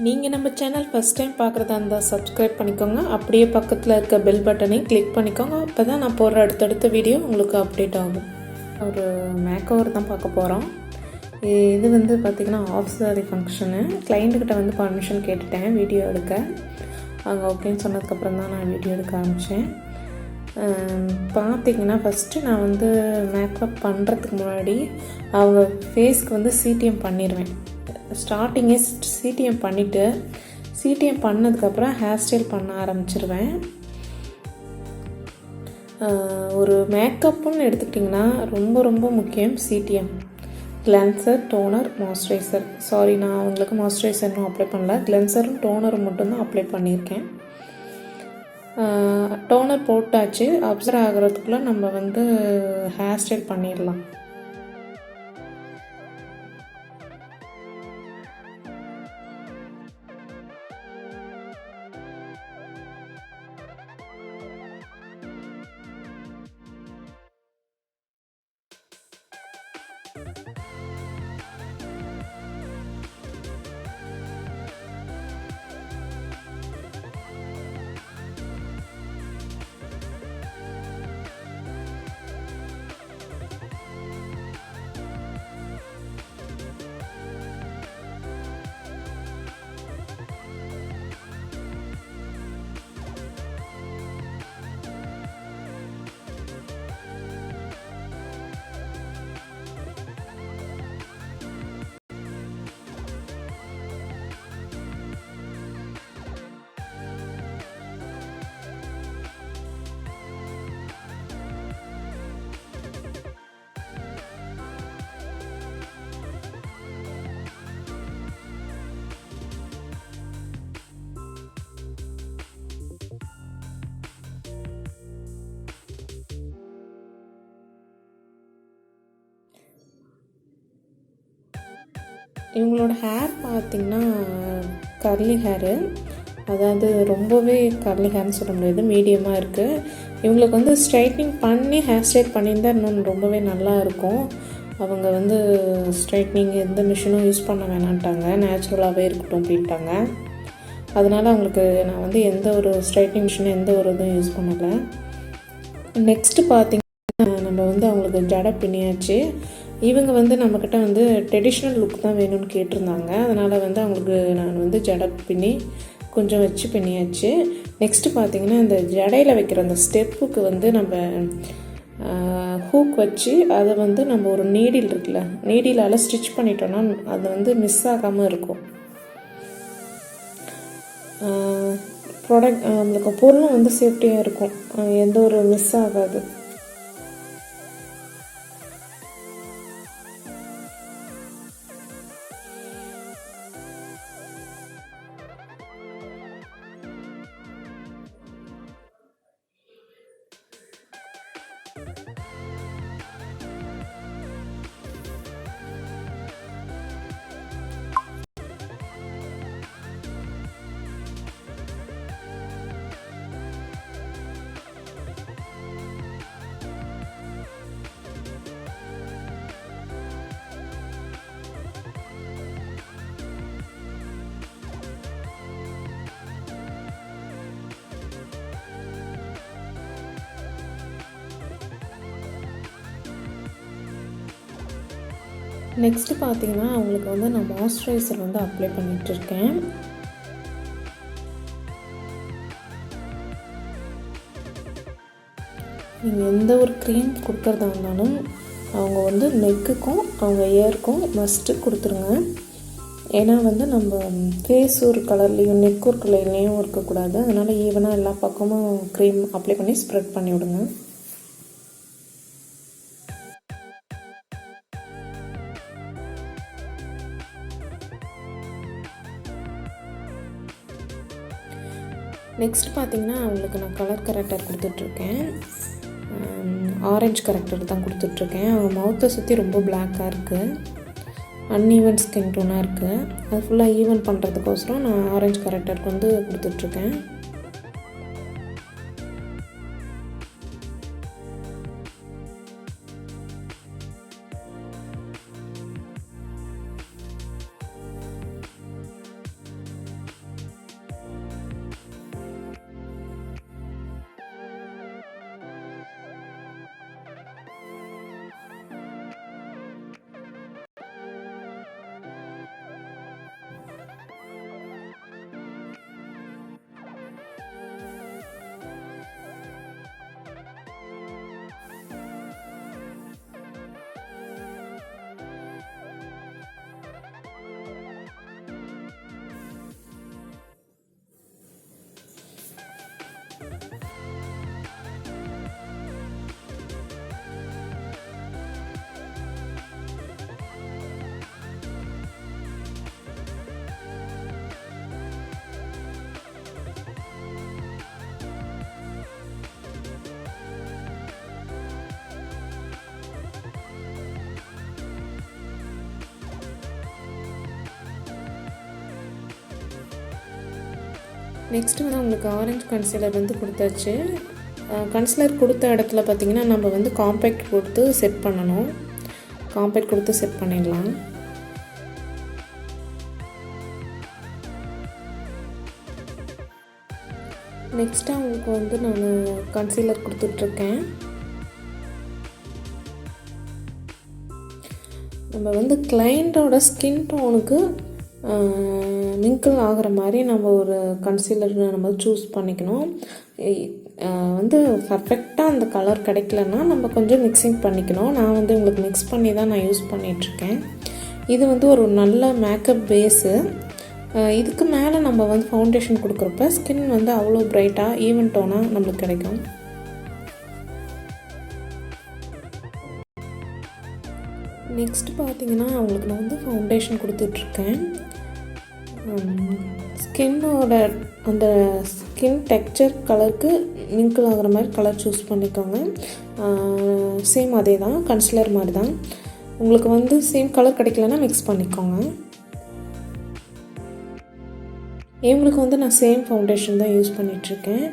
நீங்கள் நம்ம channel first time பார்க்குறதா இருந்தால் சப்ஸ்கிரைப் பண்ணிக்கோங்க. அப்படியே பக்கத்தில் இருக்க பெல் பட்டனையும் கிளிக் பண்ணிக்கோங்க. அப்போ தான் நான் போடுற அடுத்தடுத்த வீடியோ உங்களுக்கு அப்டேட் ஆகும். ஒரு மேக்கோவர் தான் பார்க்க போகிறோம். இது வந்து பார்த்திங்கன்னா ஆஃப் சாரி ஃபங்க்ஷனு. கிளைண்ட்டுக்கிட்ட வந்து பர்மிஷன் கேட்டுட்டேன் வீடியோ எடுக்க. அவங்க ஓகேன்னு சொன்னதுக்கப்புறம் தான் நான் வீடியோ எடுக்க ஆரம்பித்தேன். பார்த்திங்கன்னா ஃபஸ்ட்டு நான் வந்து மேக்கப் பண்ணுறதுக்கு முன்னாடி அவங்க ஃபேஸ்க்கு வந்து சிடிஎம் பண்ணிடுவேன். ஸ்டார்டிங்கே சிடிஎம் பண்ணிவிட்டு சிடிஎம் பண்ணதுக்கப்புறம் ஹேர் ஸ்டைல் பண்ண ஆரம்பிச்சிருவேன். ஒரு மேக்கப்புன்னு எடுத்துக்கிட்டிங்கன்னா ரொம்ப ரொம்ப முக்கியம் CTM. Cleanser, toner, moisturizer. Sorry, நான் அவங்களுக்கு மாய்ஸ்சரைசர் இன்னும் அப்ளை பண்ணல. கிளென்சரும் டோனரும் மட்டும்தான் அப்ளை பண்ணியிருக்கேன். டோனர் போட்டாச்சு. அப்சர்வ் ஆகிறதுக்குள்ளே நம்ம வந்து ஹேர் ஸ்டைல் பண்ணிடலாம். இவங்களோட ஹேர் பார்த்திங்கன்னா கர்லி ஹேரு, அதாவது ரொம்பவே கர்லி ஹேர்னு சொல்ல முடியாது, மீடியமாக இருக்குது. இவங்களுக்கு வந்து ஸ்ட்ரைட்னிங் பண்ணி ஹேர் ஸ்டைல் பண்ணியிருந்தால் இன்னும் ரொம்பவே நல்லா இருக்கும். அவங்க வந்து ஸ்ட்ரைட்னிங் எந்த மிஷினும் யூஸ் பண்ண வேணான்ட்டாங்க, நேச்சுரலாகவே இருக்கட்டும் அப்படின்ட்டாங்க. அதனால் அவங்களுக்கு நான் வந்து எந்த ஒரு ஸ்ட்ரைட்னிங் மிஷினும் எந்த ஒரு இதுவும் யூஸ் பண்ணலை. நெக்ஸ்ட்டு பார்த்திங்கன்னா நம்ம வந்து அவங்களுக்கு ஜடை பின்னியாச்சு. இவங்க வந்து நம்மக்கிட்ட வந்து ட்ரெடிஷ்னல் லுக் தான் வேணும்னு கேட்டிருந்தாங்க. அதனால் வந்து அவங்களுக்கு நான் வந்து ஜடை பின்னி கொஞ்சம் வச்சு பின்னியாச்சு. நெக்ஸ்ட்டு பார்த்திங்கன்னா இந்த ஜடையில் வைக்கிற அந்த ஸ்டெப்புக்கு வந்து நம்ம ஹூக் வச்சு அதை வந்து நம்ம ஒரு நீடில் இருக்குல்ல, நீடிலால் ஸ்டிச் பண்ணிட்டோன்னா அது வந்து மிஸ் ஆகாமல் இருக்கும். ப்ராடக்ட் நம்மளுக்கு பொருளும் வந்து சேஃப்டியாக இருக்கும், எந்த ஒரு மிஸ் ஆகாது. நெக்ஸ்ட்டு பார்த்திங்கன்னா அவங்களுக்கு வந்து நான் மாய்ஸ்சரைசர் வந்து அப்ளை பண்ணிகிட்ருக்கேன். நீங்கள் எந்த ஒரு க்ரீம் கொடுக்குறதா இருந்தாலும் அவங்க வந்து நெக்குக்கும் அவங்க இயருக்கும் மஸ்ட்டு கொடுத்துருங்க. ஏன்னா வந்து நம்ம ஃபேஸ் ஒரு கலர்லேயும் நெக் ஒரு கலர்லேயும் இருக்கக்கூடாது. அதனால் ஈவனாக எல்லா பக்கமும் க்ரீம் அப்ளை பண்ணி ஸ்ப்ரெட் பண்ணி விடுங்க. நெக்ஸ்ட் பார்த்திங்கன்னா அவங்களுக்கு நான் கலர் கரெக்டர் கொடுத்துட்ருக்கேன். ஆரஞ்சு கரெக்டர் தான் கொடுத்துட்ருக்கேன். அவங்க மவுத்தை சுற்றி ரொம்ப பிளாக்காக இருக்குது, அன்ஈவன் ஸ்கின் டோனாக இருக்குது. அது ஃபுல்லாக ஈவன் பண்ணுறதுக்கோசரம் நான் ஆரஞ்சு கரெக்டருக்கு வந்து கொடுத்துட்ருக்கேன். நெக்ஸ்ட்டு வந்து அவங்களுக்கு ஆரஞ்சு கன்சீலர் வந்து கொடுத்தாச்சு. கன்சீலர் கொடுத்த இடத்துல பார்த்திங்கன்னா நம்ம வந்து காம்பேக்ட் கொடுத்து செட் பண்ணணும். காம்பேக்ட் கொடுத்து செட் பண்ணிடலாம். நெக்ஸ்ட்டு அவங்களுக்கு வந்து நான் கன்சீலர் கொடுத்துட்ருக்கேன். நம்ம வந்து கிளைண்ட்டோட ஸ்கின் டோனுக்கு மிங்கிள் ஆகிற மாதிரி நம்ம ஒரு கன்சீலர் நம்ம சூஸ் பண்ணிக்கணும். வந்து பர்ஃபெக்டாக அந்த கலர் கிடைக்கலன்னா நம்ம கொஞ்சம் மிக்சிங் பண்ணிக்கணும். நான் வந்து உங்களுக்கு மிக்ஸ் பண்ணி தான் நான் யூஸ் பண்ணிகிட்ருக்கேன். இது வந்து ஒரு நல்ல மேக்கப் பேஸு. இதுக்கு மேலே நம்ம வந்து ஃபவுண்டேஷன் கொடுக்குறப்ப ஸ்கின் வந்து அவ்வளோ பிரைட்டாக ஈவன் டோனாக நம்மளுக்கு கிடைக்கும். நெக்ஸ்ட் பார்த்திங்கன்னா அவங்களுக்கு நான் வந்து ஃபவுண்டேஷன் கொடுத்துட்ருக்கேன். ஸ்கின்னோட அந்த ஸ்கின் டெக்ஸ்சர் கலருக்கு மிங்கிள் ஆகிற மாதிரி கலர் சூஸ் பண்ணிக்கோங்க. சேம் அதே தான், கன்சீலர் மாதிரி தான். உங்களுக்கு வந்து சேம் கலர் கிடைக்கலன்னா மிக்ஸ் பண்ணிக்கோங்க. இவங்களுக்கு வந்து நான் சேம் ஃபவுண்டேஷன் தான் யூஸ் பண்ணிகிட்ருக்கேன்.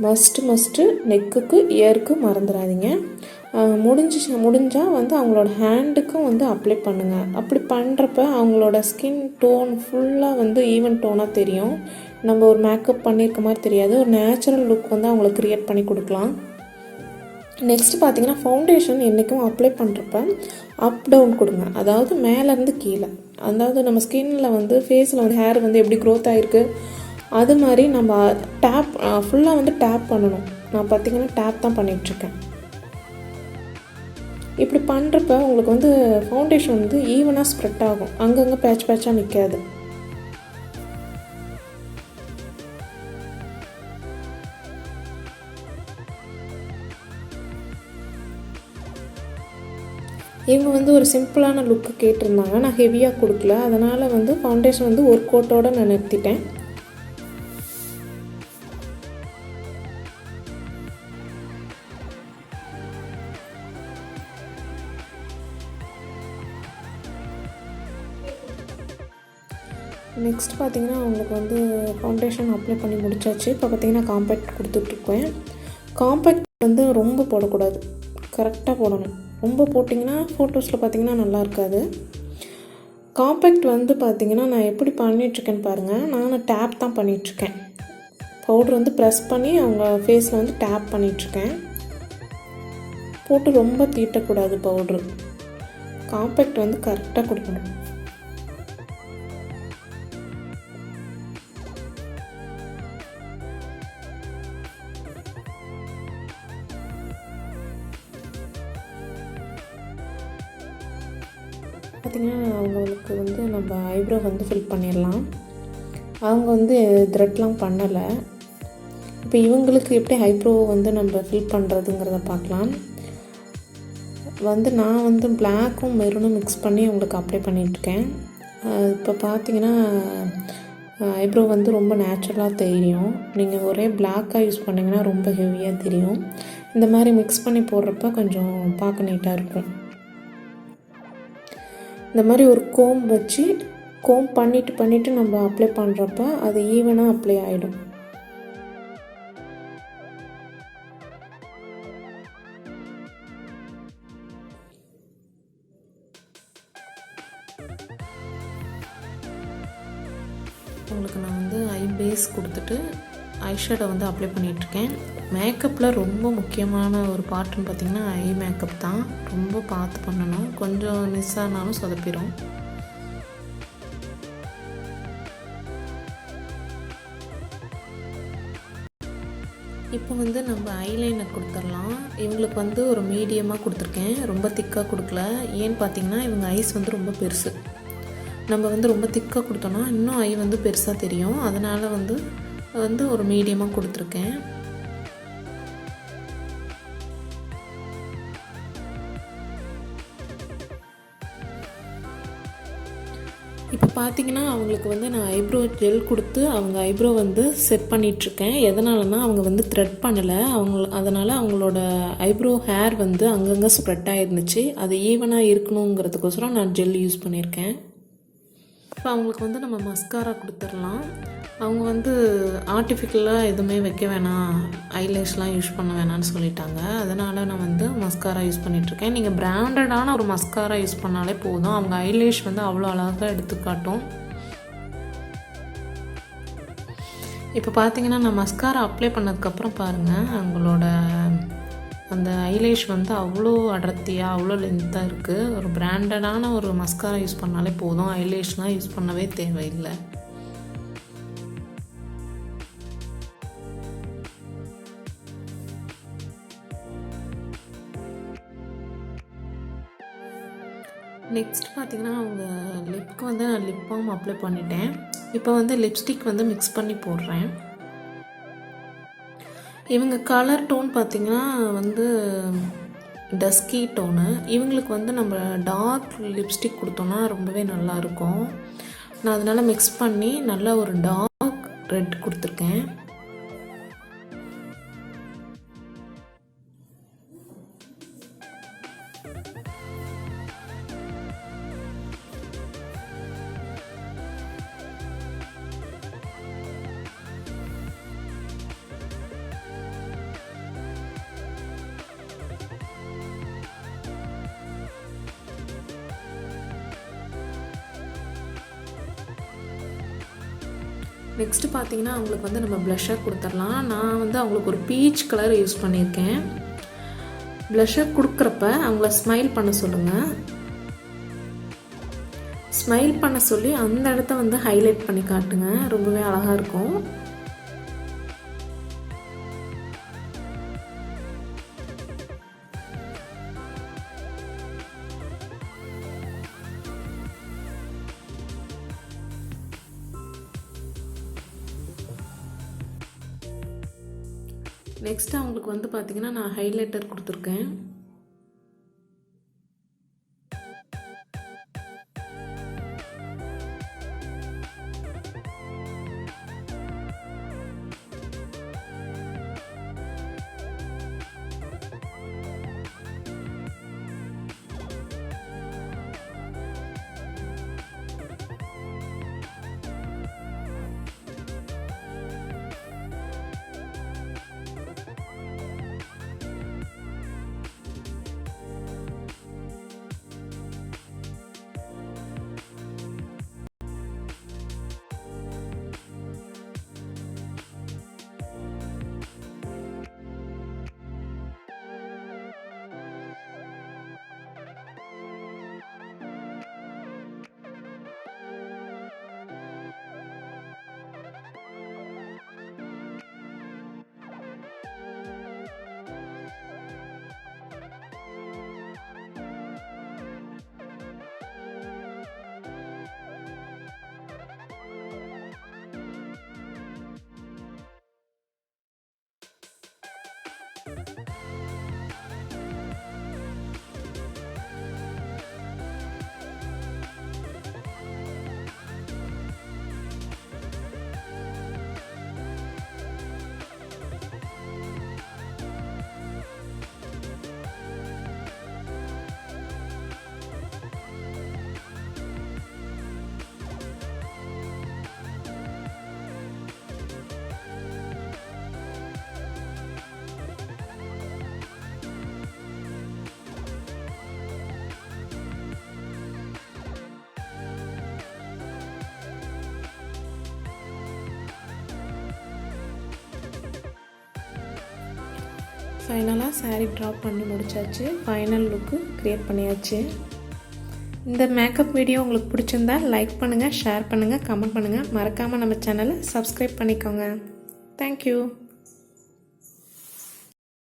மஸ்ட்டு நெக்குக்கு இயருக்கு மறந்துடாதீங்க. முடிஞ்சால் வந்து அவங்களோட ஹேண்டுக்கும் வந்து அப்ளை பண்ணுங்கள். அப்படி பண்ணுறப்ப அவங்களோட ஸ்கின் டோன் ஃபுல்லாக வந்து ஈவன் டோனாக தெரியும். நம்ம ஒரு மேக்கப் பண்ணியிருக்க மாதிரி தெரியாது. ஒரு நேச்சுரல் லுக் வந்து அவங்களுக்கு க்ரியேட் பண்ணி கொடுக்கலாம். நெக்ஸ்ட்டு பார்த்திங்கன்னா ஃபவுண்டேஷன் என்றைக்கும் அப்ளை பண்ணுறப்ப அப் டவுன் கொடுங்க. அதாவது மேலேருந்து கீழே, அதாவது நம்ம ஸ்கின்னில் வந்து ஃபேஸில் வந்து ஹேர் வந்து எப்படி க்ரோத் ஆகிருக்கு அது மாதிரி நம்ம டேப் ஃபுல்லாக வந்து டேப் பண்ணணும். நான் பார்த்திங்கன்னா டேப் தான் பண்ணிகிட்ருக்கேன். இப்படி பண்ணுறப்ப உங்களுக்கு வந்து ஃபவுண்டேஷன் வந்து ஈவனாக ஸ்ப்ரெட் ஆகும், அங்கங்கே பேட்சாக நிற்காது. இவங்க வந்து ஒரு சிம்பிளான லுக்கு கேட்டிருந்தாங்க. நான் ஹெவியாக கொடுக்கல, அதனால் வந்து ஃபவுண்டேஷன் வந்து ஒரு கோட்டோடு நான் நிறுத்திட்டேன். நெக்ஸ்ட் பார்த்திங்கன்னா அவங்களுக்கு வந்து ஃபவுண்டேஷன் அப்ளை பண்ணி முடிச்சாச்சு. இப்போ பார்த்திங்கன்னா காம்பேக்ட் கொடுத்துட்ருக்கேன். காம்பேக்ட் வந்து ரொம்ப போடக்கூடாது, கரெக்டாக போடணும். ரொம்ப போட்டிங்கன்னா ஃபோட்டோஸில் பார்த்திங்கன்னா நல்லா இருக்காது. காம்பேக்ட் வந்து பார்த்திங்கன்னா நான் எப்படி பண்ணிகிட்ருக்கேன்னு பாருங்கள். நான் டேப் தான் பண்ணிகிட்ருக்கேன். பவுட்ரு வந்து ப்ரெஸ் பண்ணி அவங்க ஃபேஸில் வந்து டேப் பண்ணிகிட்ருக்கேன். போட்டு ரொம்ப தீட்டக்கூடாது பவுட்ரு. காம்பேக்ட் வந்து கரெக்டாக கொடுக்கணும். பார்த்திங்கன்னா அவங்களுக்கு வந்து நம்ம ஐப்ரோ வந்து ஃபில் பண்ணிடலாம். அவங்க வந்து த்ரெட்லாம் பண்ணலை. இப்போ இவங்களுக்கு எப்படி ஐப்ரோ வந்து நம்ம ஃபில் பண்ணுறதுங்கிறத பார்க்கலாம். வந்து நான் வந்து பிளாக்கும் மெரூனும் மிக்ஸ் பண்ணி அவங்களுக்கு அப்ளை பண்ணிகிட்ருக்கேன். இப்போ பார்த்திங்கன்னா ஐப்ரோ வந்து ரொம்ப நேச்சுரலாக தெரியும். நீங்கள் ஒரே பிளாக்காக யூஸ் பண்ணிங்கன்னா ரொம்ப ஹெவியாக தெரியும். இந்த மாதிரி மிக்ஸ் பண்ணி போடுறப்ப கொஞ்சம் பார்க்க நீட்டாக இருக்கும். இந்த மாதிரி ஒரு கோம் வச்சு கோம் பண்ணிவிட்டு நம்ம அப்ளை பண்ணுறப்ப அது ஈவனாக அப்ளை ஆகிடும். உங்களுக்கு நான் வந்து ஐ பேஸ் கொடுத்துட்டு ஐஷேடோ வந்து அப்ளை பண்ணிகிட்ருக்கேன். மேக்கப்பில் ரொம்ப முக்கியமான ஒரு பார்ட்டுன்னு பார்த்திங்கன்னா ஐ மேக்கப் தான். ரொம்ப பார்த்து பண்ணணும், கொஞ்சம் மிஸ் ஆனாலும் சொதப்பிடும். இப்போ வந்து நம்ம ஐலைனர் கொடுத்துடலாம். இவங்களுக்கு வந்து ஒரு மீடியமாக கொடுத்துருக்கேன், ரொம்ப திக்காக கொடுக்கல. ஏன்னு பார்த்திங்கன்னா இவங்க ஐஸ் வந்து ரொம்ப பெருசு. நம்ம வந்து ரொம்ப திக்காக கொடுத்தோன்னா இன்னும் ஐ வந்து பெருசாக தெரியும். அதனால் வந்து ஒரு மீடியமாக கொடுத்துருக்கேன். இப்போ பார்த்திங்கன்னா அவங்களுக்கு வந்து நான் ஐப்ரோ ஜெல் கொடுத்து அவங்க ஐப்ரோ வந்து செட் பண்ணிகிட்ருக்கேன். எதனாலனா அவங்க வந்து த்ரெட் பண்ணலை, அதனால் அவங்களோட ஐப்ரோ ஹேர் வந்து அங்கங்கே ஸ்ப்ரெட் ஆகிருந்துச்சு. அது ஈவனாக இருக்கணுங்கிறதுக்கோசரம் நான் ஜெல் யூஸ் பண்ணியிருக்கேன். இப்போ அவங்களுக்கு வந்து நம்ம மஸ்காரா கொடுத்துடலாம். அவங்க வந்து ஆர்டிஃபிஷியலாக எதுவுமே வைக்க வேணாம், ஐலேஷ்லாம் யூஸ் பண்ண வேணாம்னு சொல்லிட்டாங்க. அதனால் நான் வந்து மஸ்காரா யூஸ் பண்ணிகிட்ருக்கேன். நீங்கள் பிராண்டடான ஒரு மஸ்காரா யூஸ் பண்ணாலே போதும். அவங்க ஐலேஷ் வந்து அவ்வளோ அழகாக எடுத்துக்காட்டும். இப்போ பார்த்தீங்கன்னா நான் மஸ்காரா அப்ளை பண்ணதுக்கப்புறம் பாருங்கள், அவங்களோட அந்த ஐலேஷ் வந்து அவ்வளோ அடர்த்தியாக அவ்வளோ லென்த்தாக இருக்குது. ஒரு பிராண்டடான ஒரு மஸ்காரா யூஸ் பண்ணாலே போதும், ஐலேஷ்லாம் யூஸ் பண்ணவே தேவையில்லை. நெக்ஸ்ட் பார்த்திங்கன்னா அவங்க லிப்க்கு வந்து நான் லிப் பாம் அப்ளை பண்ணிட்டேன். இப்போ வந்து லிப்ஸ்டிக் வந்து மிக்ஸ் பண்ணி போடுறேன். இவங்க கலர் டோன் பார்த்திங்கன்னா வந்து டஸ்கி டோனு. இவங்களுக்கு வந்து நம்ம டார்க் லிப்ஸ்டிக் கொடுத்தோன்னா ரொம்பவே நல்லாயிருக்கும். நான் அதனால் மிக்ஸ் பண்ணி நல்லா ஒரு டார்க் ரெட் கொடுத்துருக்கேன். நெக்ஸ்ட்டு பார்த்திங்கன்னா அவங்களுக்கு வந்து நம்ம ப்ளஷர் கொடுத்துடலாம். நான் வந்து அவங்களுக்கு ஒரு பீச் கலர் யூஸ் பண்ணியிருக்கேன். ப்ளஷர் கொடுக்குறப்ப அவங்கள ஸ்மைல் பண்ண சொல்லுங்கள். ஸ்மைல் பண்ண சொல்லி அந்த இடத்த வந்து ஹைலைட் பண்ணி காட்டுங்க, ரொம்பவே அழகாக இருக்கும். நெக்ஸ்ட் அவங்களுக்கு வந்து பார்த்திங்கன்னா நான் ஹைலைட்டர் கொடுத்துருக்கேன். ஃபைனலாக சாரீ ட்ராப் பண்ணி முடிச்சாச்சு. ஃபைனல் லுக்கு க்ரியேட் பண்ணியாச்சு. இந்த மேக்கப் வீடியோ உங்களுக்கு பிடிச்சிருந்தா லைக் பண்ணுங்கள், ஷேர் பண்ணுங்கள், கமெண்ட் பண்ணுங்கள். மறக்காமல் நம்ம சேனலை சப்ஸ்கிரைப் பண்ணிக்கோங்க. தேங்க்யூ.